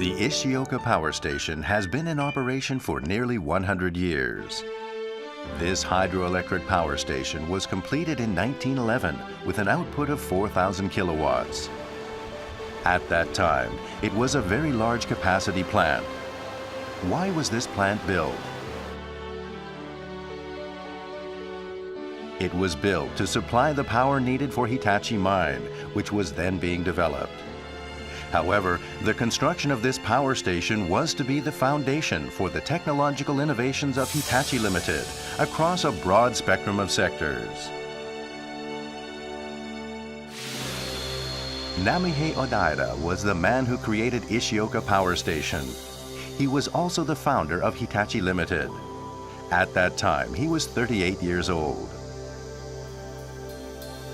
The Ishioka Power Station has been in operation for nearly 100 years. This hydroelectric power station was completed in 1911 with an output of 4,000 kilowatts. At that time, it was a very large capacity plant. Why was this plant built? It was built to supply the power needed for Hitachi mine, which was then being developed. However, the construction of this power station was to be the foundation for the technological innovations of Hitachi Limited across a broad spectrum of sectors. Namihei Odaira was the man who created Ishioka Power Station. He was also the founder of Hitachi Limited. At that time, he was 38 years old.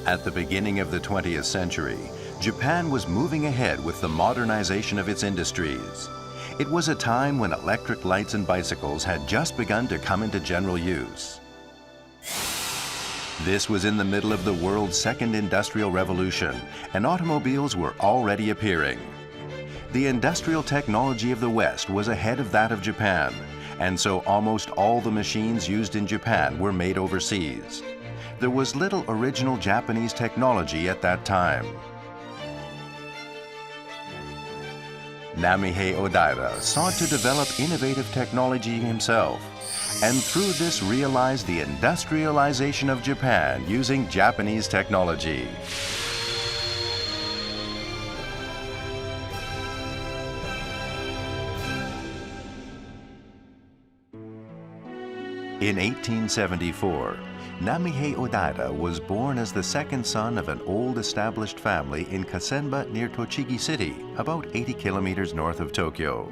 At the beginning of the 20th century, Japan was moving ahead with the modernization of its industries. It was a time when electric lights and bicycles had just begun to come into general use. This was in the middle of the world's second industrial revolution, and automobiles were already appearing. The industrial technology of the West was ahead of that of Japan, and so almost all the machines used in Japan were made overseas. There was little original Japanese technology at that time. Namihei Odaira sought to develop innovative technology himself, and through this realized the industrialization of Japan using Japanese technology. In 1874, Namihei Odaira was born as the second son of an old established family in Kasenba near Tochigi City, about 80 kilometers north of Tokyo.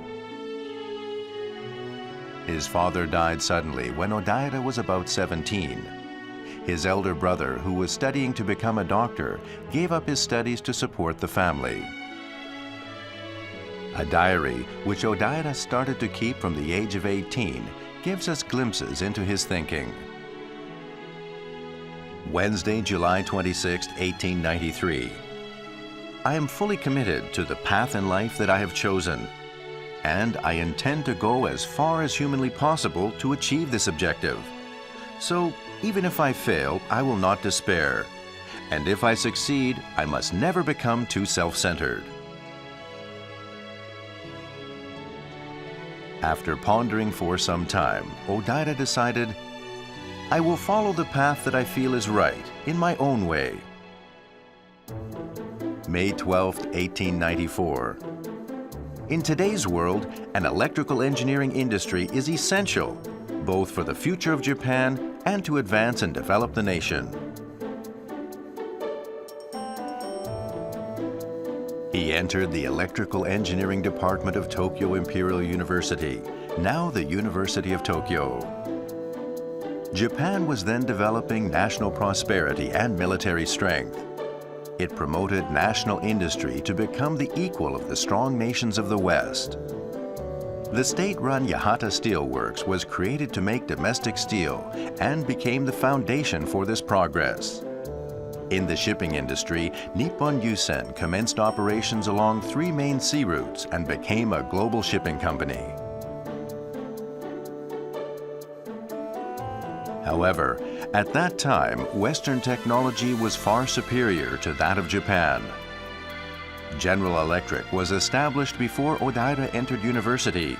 His father died suddenly when Odaira was about 17. His elder brother, who was studying to become a doctor, gave up his studies to support the family. A diary, which Odaira started to keep from the age of 18, gives us glimpses into his thinking. Wednesday, July 26, 1893. I am fully committed to the path in life that I have chosen, and I intend to go as far as humanly possible to achieve this objective. So, even if I fail, I will not despair, and if I succeed, I must never become too self-centered. After pondering for some time, Odaira decided, I will follow the path that I feel is right, in my own way. May 12, 1894. In today's world, an electrical engineering industry is essential, both for the future of Japan and to advance and develop the nation. He entered the Electrical Engineering Department of Tokyo Imperial University, now the University of Tokyo. Japan was then developing national prosperity and military strength. It promoted national industry to become the equal of the strong nations of the West. The state-run Yahata Steel Works was created to make domestic steel and became the foundation for this progress. In the shipping industry, Nippon Yusen commenced operations along 3 main sea routes and became a global shipping company. However, at that time, Western technology was far superior to that of Japan. General Electric was established before Odaira entered university,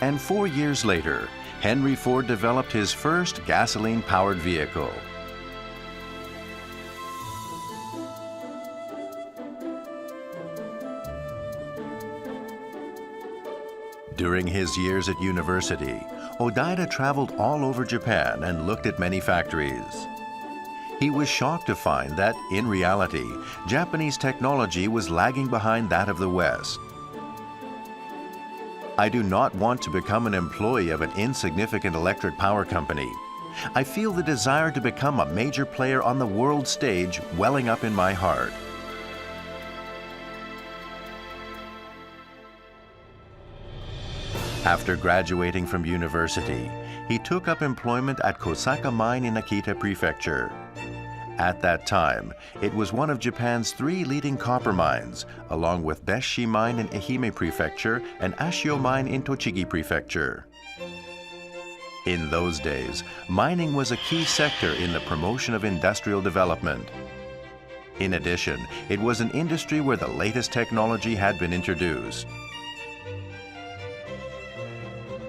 and 4 years later, Henry Ford developed his first gasoline-powered vehicle. During his years at university, Odaira traveled all over Japan and looked at many factories. He was shocked to find that, in reality, Japanese technology was lagging behind that of the West. I do not want to become an employee of an insignificant electric power company. I feel the desire to become a major player on the world stage welling up in my heart. After graduating from university, he took up employment at Kosaka Mine in Akita Prefecture. At that time, it was one of Japan's 3 leading copper mines, along with Beshi Mine in Ehime Prefecture and Ashio Mine in Tochigi Prefecture. In those days, mining was a key sector in the promotion of industrial development. In addition, it was an industry where the latest technology had been introduced.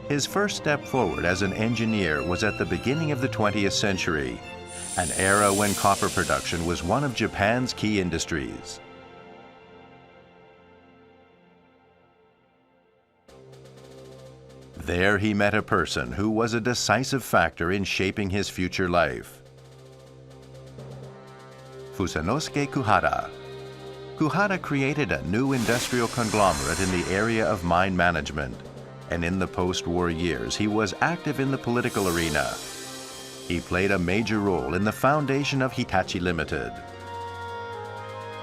His first step forward as an engineer was at the beginning of the 20th century, an era when copper production was one of Japan's key industries. There he met a person who was a decisive factor in shaping his future life. Fusanosuke Kuhara. Kuhara created a new industrial conglomerate in the area of mine management, and in the post-war years he was active in the political arena. He played a major role in the foundation of Hitachi Limited.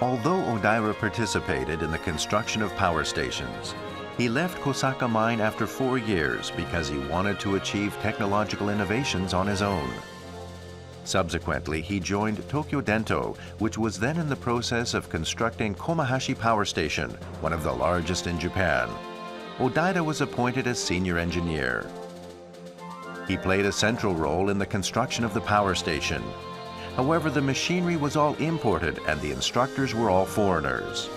Although Odaira participated in the construction of power stations, he left Kosaka Mine after 4 years because he wanted to achieve technological innovations on his own. Subsequently, he joined Tokyo Dento, which was then in the process of constructing Komahashi Power Station, one of the largest in Japan. Odaira was appointed as senior engineer. He played a central role in the construction of the power station. However, the machinery was all imported and the instructors were all foreigners.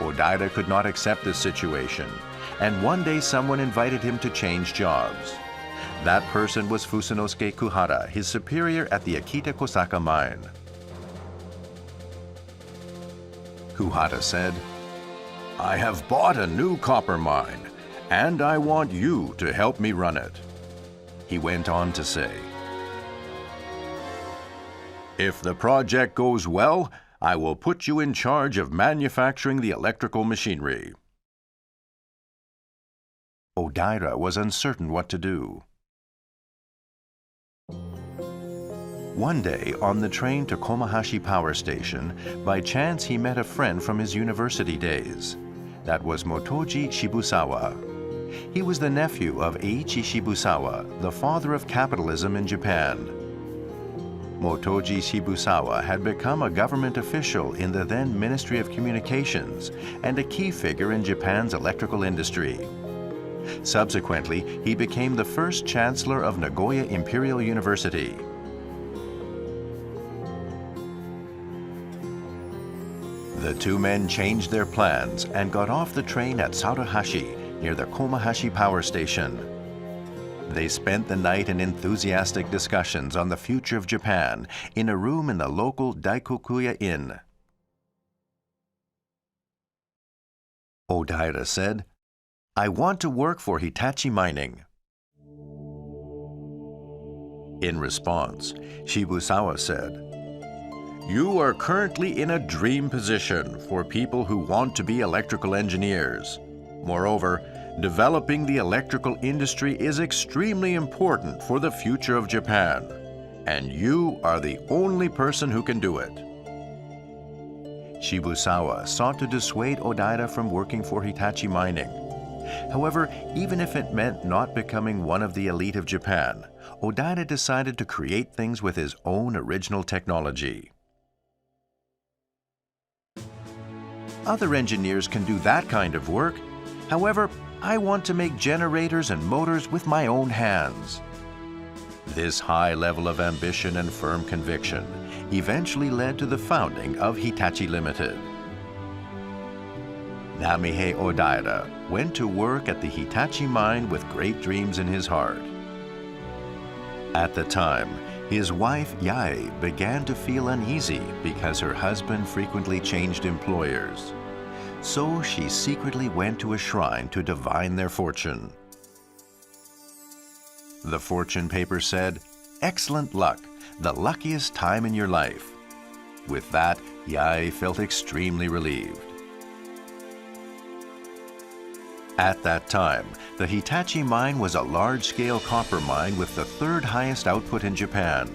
Odaira could not accept this situation, and one day someone invited him to change jobs. That person was Fusanosuke Kuhara, his superior at the Akita Kosaka mine. Kuhara said, "I have bought a new copper mine, and I want you to help me run it." He went on to say, "If the project goes well, I will put you in charge of manufacturing the electrical machinery." Odaira was uncertain what to do. One day, on the train to Komahashi Power Station, by chance he met a friend from his university days. That was Motoji Shibusawa. He was the nephew of Eiichi Shibusawa, the father of capitalism in Japan. Motoji Shibusawa had become a government official in the then Ministry of Communications and a key figure in Japan's electrical industry. Subsequently, he became the first chancellor of Nagoya Imperial University. The 2 men changed their plans and got off the train at Saruhashi, near the Komahashi Power Station. They spent the night in enthusiastic discussions on the future of Japan in a room in the local Daikokuya Inn. Odaira said, "I want to work for Hitachi Mining." In response, Shibusawa said, "You are currently in a dream position for people who want to be electrical engineers. Moreover, developing the electrical industry is extremely important for the future of Japan, and you are the only person who can do it." Shibusawa sought to dissuade Odaira from working for Hitachi Mining. However, even if it meant not becoming one of the elite of Japan, Odaira decided to create things with his own original technology. "Other engineers can do that kind of work. However, I want to make generators and motors with my own hands." This high level of ambition and firm conviction eventually led to the founding of Hitachi Limited. Namihei Odaira went to work at the Hitachi mine with great dreams in his heart. At the time, his wife Yae began to feel uneasy because her husband frequently changed employers. So she secretly went to a shrine to divine their fortune. The fortune paper said, "Excellent luck, the luckiest time in your life." With that, Yae felt extremely relieved. At that time, the Hitachi mine was a large-scale copper mine with the 3rd highest output in Japan.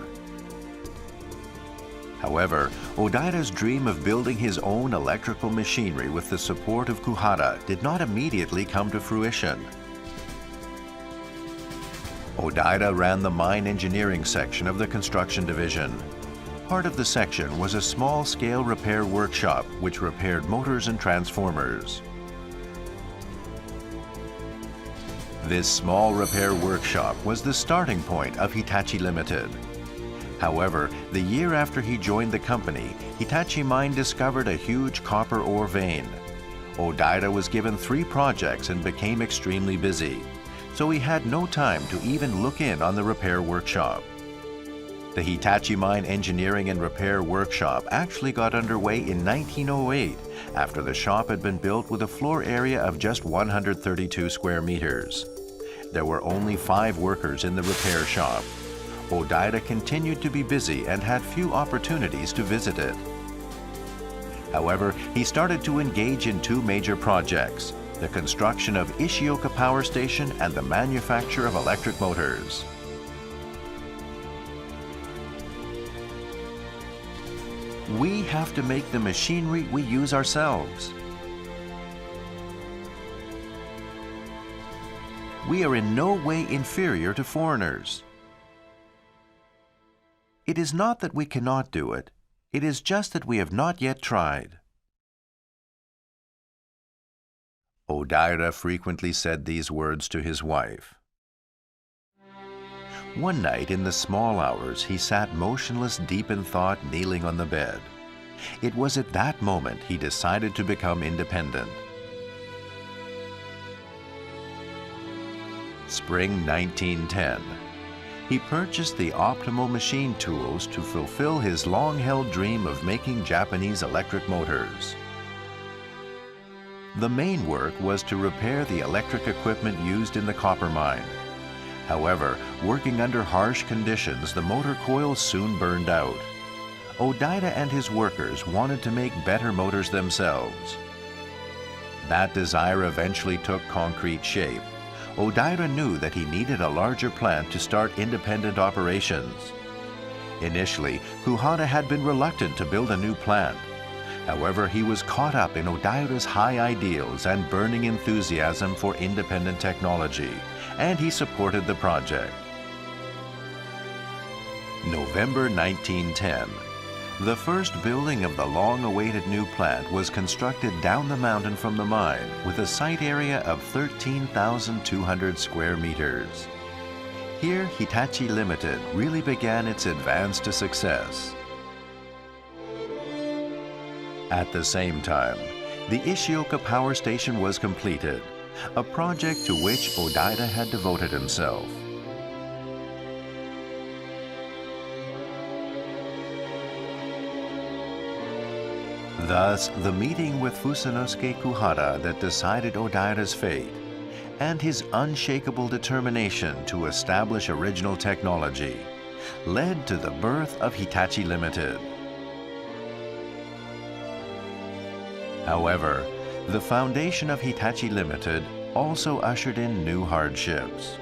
However, Odaira's dream of building his own electrical machinery with the support of Kuhara did not immediately come to fruition. Odaira ran the mine engineering section of the construction division. Part of the section was a small-scale repair workshop which repaired motors and transformers. This small repair workshop was the starting point of Hitachi Limited. However, the year after he joined the company, Hitachi Mine discovered a huge copper ore vein. Odaira was given 3 projects and became extremely busy, so he had no time to even look in on the repair workshop. The Hitachi Mine Engineering and Repair Workshop actually got underway in 1908 after the shop had been built with a floor area of just 132 square meters. There were only 5 workers in the repair shop. Odaira continued to be busy and had few opportunities to visit it. However, he started to engage in 2 major projects, the construction of Ishioka Power Station and the manufacture of electric motors. We have to make the machinery we use ourselves. We are in no way inferior to foreigners. It is not that we cannot do it, it is just that we have not yet tried. Odaira frequently said these words to his wife. One night in the small hours, he sat motionless, deep in thought, kneeling on the bed. It was at that moment he decided to become independent. Spring 1910. He purchased the optimal machine tools to fulfill his long-held dream of making Japanese electric motors. The main work was to repair the electric equipment used in the copper mine. However, working under harsh conditions, the motor coils soon burned out. Odaira and his workers wanted to make better motors themselves. That desire eventually took concrete shape. Odaira knew that he needed a larger plant to start independent operations. Initially, Kuhara had been reluctant to build a new plant. However, he was caught up in Odaira's high ideals and burning enthusiasm for independent technology, and he supported the project. November 1910. The first building of the long-awaited new plant was constructed down the mountain from the mine with a site area of 13,200 square meters. Here, Hitachi Limited really began its advance to success. At the same time, the Ishioka Power Station was completed, a project to which Odaira had devoted himself. Thus, the meeting with Fusanosuke Kuhara that decided Odaira's fate, and his unshakable determination to establish original technology, led to the birth of Hitachi Limited. However, the foundation of Hitachi Limited also ushered in new hardships.